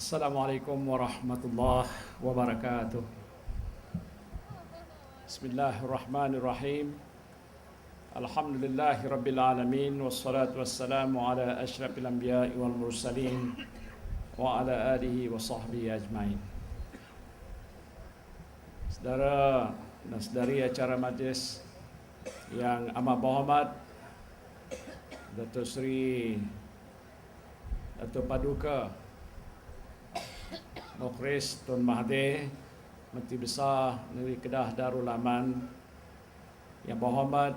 Assalamualaikum warahmatullahi wabarakatuh. Bismillahirrahmanirrahim. Alhamdulillahi rabbil alamin, wassalatu wassalamu ala asyrafil anbiya'i wal mursalin wa ala alihi wa sahbihi ajmain. Saudara dan saudari acara majlis yang amat berhormat, Datuk Seri Datuk Paduka Mukhris Tun Mahathir, Menteri Besar Negeri Kedah Darul Aman, yang berhormat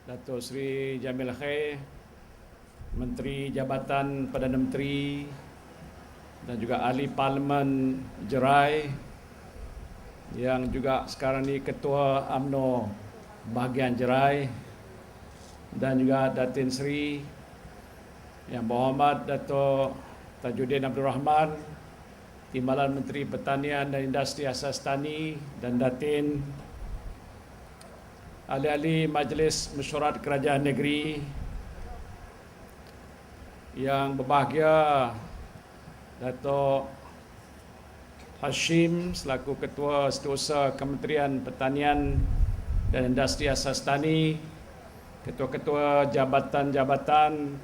Datuk Seri Jamil Khair, Menteri Jabatan Perdana Menteri dan juga Ahli Parlimen Jerai, yang juga sekarang ni Ketua UMNO bahagian Jerai, dan juga Datin Seri yang berhormat Datuk Tajuddin Abdul Rahman, Timbalan Menteri Pertanian dan Industri Asas Tani, dan Datin ahli-ahli Majlis Mesyuarat Kerajaan Negeri yang berbahagia, Datuk Hashim selaku Ketua Setiausaha Kementerian Pertanian dan Industri Asas Tani, ketua-ketua jabatan-jabatan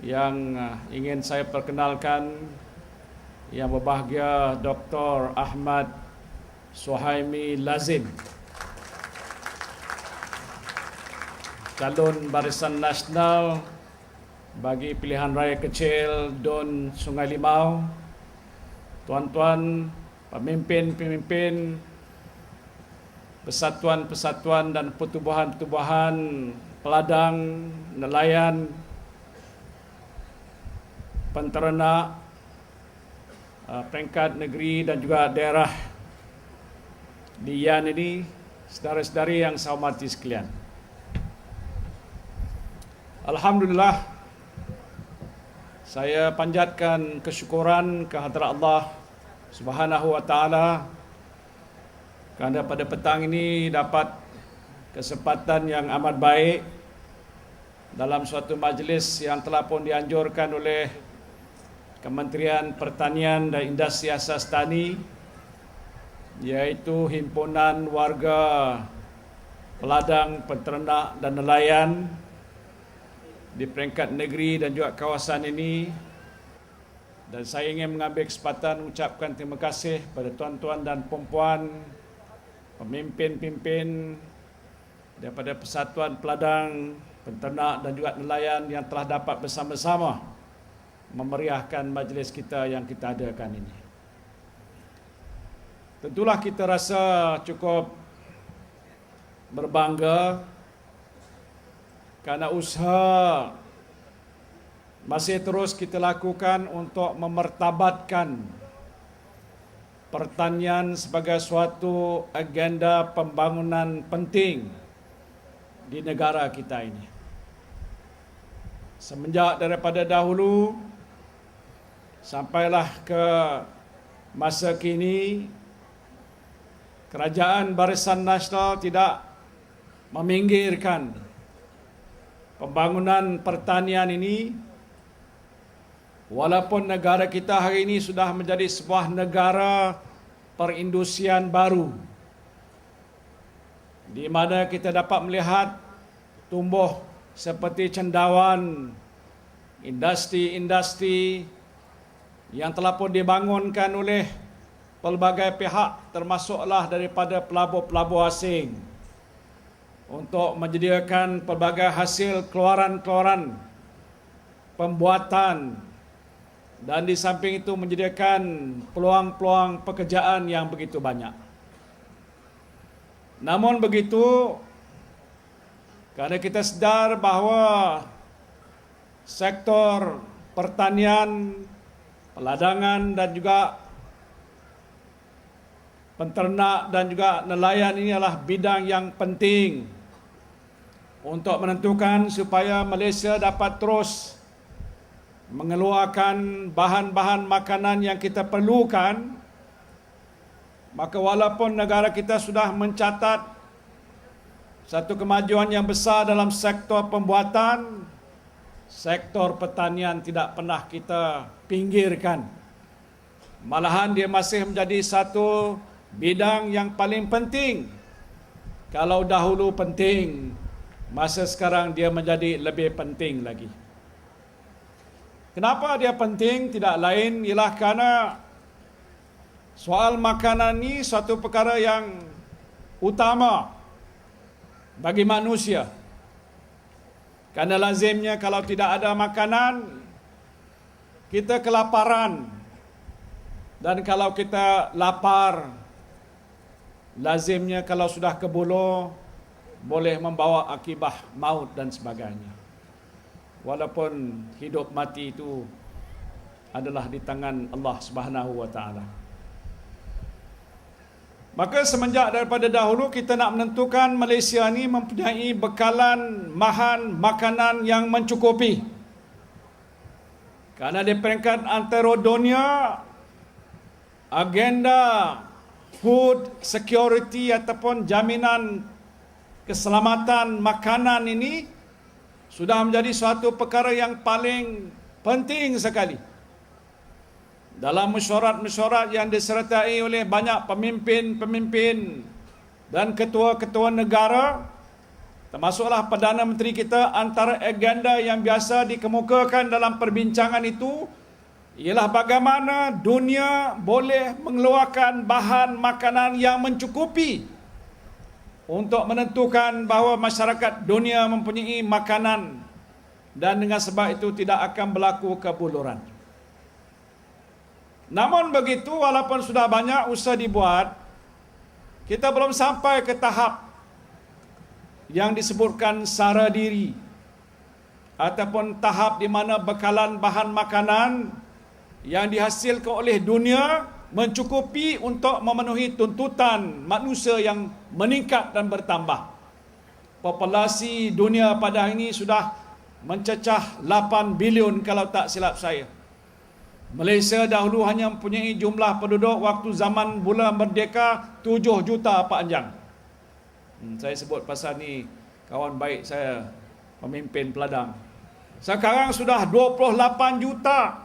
yang ingin saya perkenalkan, yang berbahagia Dr. Ahmad Suhaimi Lazim, calon Barisan Nasional bagi pilihan raya kecil Dun Sungai Limau, tuan-tuan pemimpin-pemimpin persatuan-persatuan dan pertubuhan-pertubuhan peladang, nelayan, penternak, peringkat negeri dan juga daerah di Yan ini, saudara-saudari yang saya hormati sekalian. Alhamdulillah, saya panjatkan kesyukuran kehadrat Allah Subhanahu wa taala kerana pada petang ini dapat kesempatan yang amat baik dalam suatu majlis yang telah pun dianjurkan oleh Kementerian Pertanian dan Industri Asas Tani, iaitu Himpunan Warga Peladang, Peternak dan Nelayan di peringkat negeri dan juga kawasan ini. Dan saya ingin mengambil kesempatan mengucapkan terima kasih pada tuan-tuan dan puan-puan, pemimpin-pemimpin daripada Persatuan Peladang, Peternak dan juga Nelayan yang telah dapat bersama-sama memeriahkan majlis kita yang kita adakan ini. Tentulah kita rasa cukup berbangga kerana usaha masih terus kita lakukan untuk memertabatkan pertanian sebagai suatu agenda pembangunan penting di negara kita ini. Semenjak daripada dahulu sampailah ke masa kini, Kerajaan Barisan Nasional tidak meminggirkan pembangunan pertanian ini, walaupun negara kita hari ini sudah menjadi sebuah negara perindustrian baru, di mana kita dapat melihat tumbuh seperti cendawan industri-industri yang telah pun dibangunkan oleh pelbagai pihak, termasuklah daripada pelabur-pelabur asing, untuk menyediakan pelbagai hasil keluaran-keluaran pembuatan, dan di samping itu menyediakan peluang-peluang pekerjaan yang begitu banyak. Namun begitu, kerana kita sedar bahawa sektor pertanian, peladangan dan juga penternak dan juga nelayan ini adalah bidang yang penting untuk menentukan supaya Malaysia dapat terus mengeluarkan bahan-bahan makanan yang kita perlukan. Maka walaupun negara kita sudah mencatat satu kemajuan yang besar dalam sektor pembuatan, sektor pertanian tidak pernah kita pinggirkan. Malahan dia masih menjadi satu bidang yang paling penting. Kalau dahulu penting, masa sekarang dia menjadi lebih penting lagi. Kenapa dia penting? Tidak lain ialah kerana soal makanan ni suatu perkara yang utama bagi manusia. Kerana lazimnya kalau tidak ada makanan, kita kelaparan. Dan kalau kita lapar, lazimnya kalau sudah kebuluh, boleh membawa akibat maut dan sebagainya. Walaupun hidup mati itu adalah di tangan Allah Subhanahu wa taala. Maka semenjak daripada dahulu kita nak menentukan Malaysia ni mempunyai bekalan bahan makanan yang mencukupi. Kerana di peringkat antara dunia, agenda food security ataupun jaminan keselamatan makanan ini sudah menjadi suatu perkara yang paling penting sekali. Dalam mesyuarat-mesyuarat yang disertai oleh banyak pemimpin-pemimpin dan ketua-ketua negara, termasuklah Perdana Menteri kita, antara agenda yang biasa dikemukakan dalam perbincangan itu ialah bagaimana dunia boleh mengeluarkan bahan makanan yang mencukupi untuk menentukan bahawa masyarakat dunia mempunyai makanan, dan dengan sebab itu tidak akan berlaku kebuluran. Namun begitu, walaupun sudah banyak usaha dibuat, kita belum sampai ke tahap yang disebutkan sara diri, ataupun tahap di mana bekalan bahan makanan yang dihasilkan oleh dunia mencukupi untuk memenuhi tuntutan manusia yang meningkat dan bertambah. Populasi dunia pada hari ini sudah mencecah 8 bilion kalau tak silap saya. Malaysia dahulu hanya mempunyai jumlah penduduk waktu zaman bulan merdeka 7 juta Pak Anjang. Saya sebut pasal ni kawan baik saya, pemimpin Peladang. Sekarang sudah 28 juta.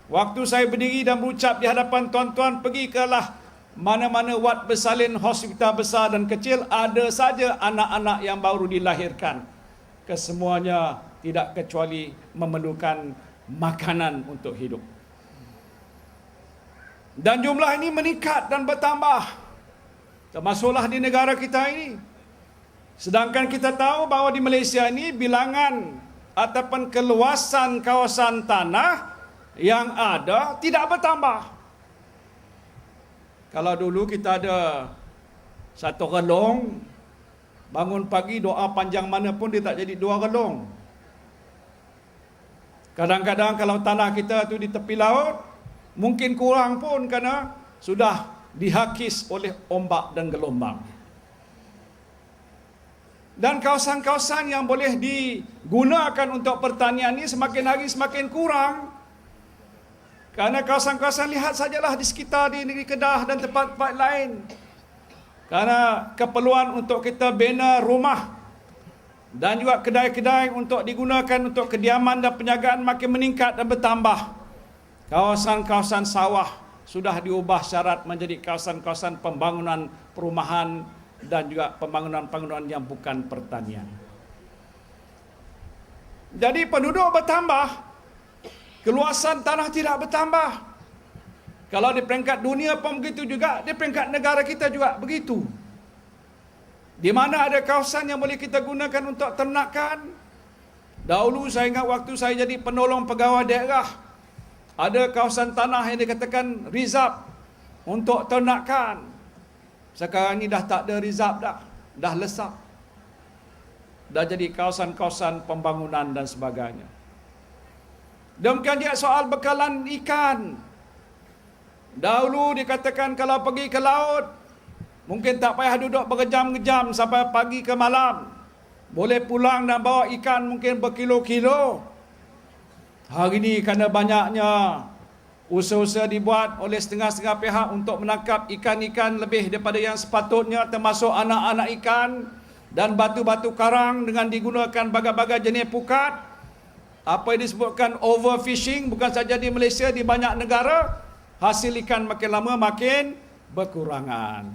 Waktu saya berdiri dan berucap di hadapan tuan-tuan, pergi kelah mana-mana wad bersalin, hospital besar dan kecil, ada saja anak-anak yang baru dilahirkan. Kesemuanya tidak kecuali memerlukan makanan untuk hidup. Dan jumlah ini meningkat dan bertambah, termasuklah di negara kita ini. Sedangkan kita tahu bahawa di Malaysia ini bilangan ataupun keluasan kawasan tanah yang ada tidak bertambah. Kalau dulu kita ada satu relong, bangun pagi doa panjang mana pun dia tak jadi 2 relong. Kadang-kadang kalau tanah kita tu di tepi laut, mungkin kurang pun kerana sudah dihakis oleh ombak dan gelombang. Dan kawasan-kawasan yang boleh digunakan untuk pertanian ini semakin hari semakin kurang. Kerana kawasan-kawasan, lihat sajalah di sekitar di negeri Kedah dan tempat-tempat lain. Kerana keperluan untuk kita bina rumah dan juga kedai-kedai untuk digunakan untuk kediaman dan penjagaan makin meningkat dan bertambah. Kawasan-kawasan sawah sudah diubah syarat menjadi kawasan-kawasan pembangunan perumahan dan juga pembangunan-pembangunan yang bukan pertanian. Jadi penduduk bertambah, keluasan tanah tidak bertambah. Kalau di peringkat dunia pun begitu juga, di peringkat negara kita juga begitu. Di mana ada kawasan yang boleh kita gunakan untuk ternakan. Dahulu saya ingat waktu saya jadi penolong pegawai daerah, ada kawasan tanah yang dikatakan rizab untuk ternakan. Sekarang ni dah tak ada rizab dah lesap. Dah jadi kawasan-kawasan pembangunan dan sebagainya. Demikian juga soal bekalan ikan. Dahulu dikatakan kalau pergi ke laut, mungkin tak payah duduk berjam-jam sampai pagi ke malam. Boleh pulang dan bawa ikan mungkin berkilo-kilo. Hari ini kerana banyaknya usaha-usaha dibuat oleh setengah-setengah pihak untuk menangkap ikan-ikan lebih daripada yang sepatutnya, termasuk anak-anak ikan dan batu-batu karang dengan digunakan bagai-bagai jenis pukat. apa yang disebutkan overfishing bukan saja di Malaysia, di banyak negara, hasil ikan makin lama makin berkurangan.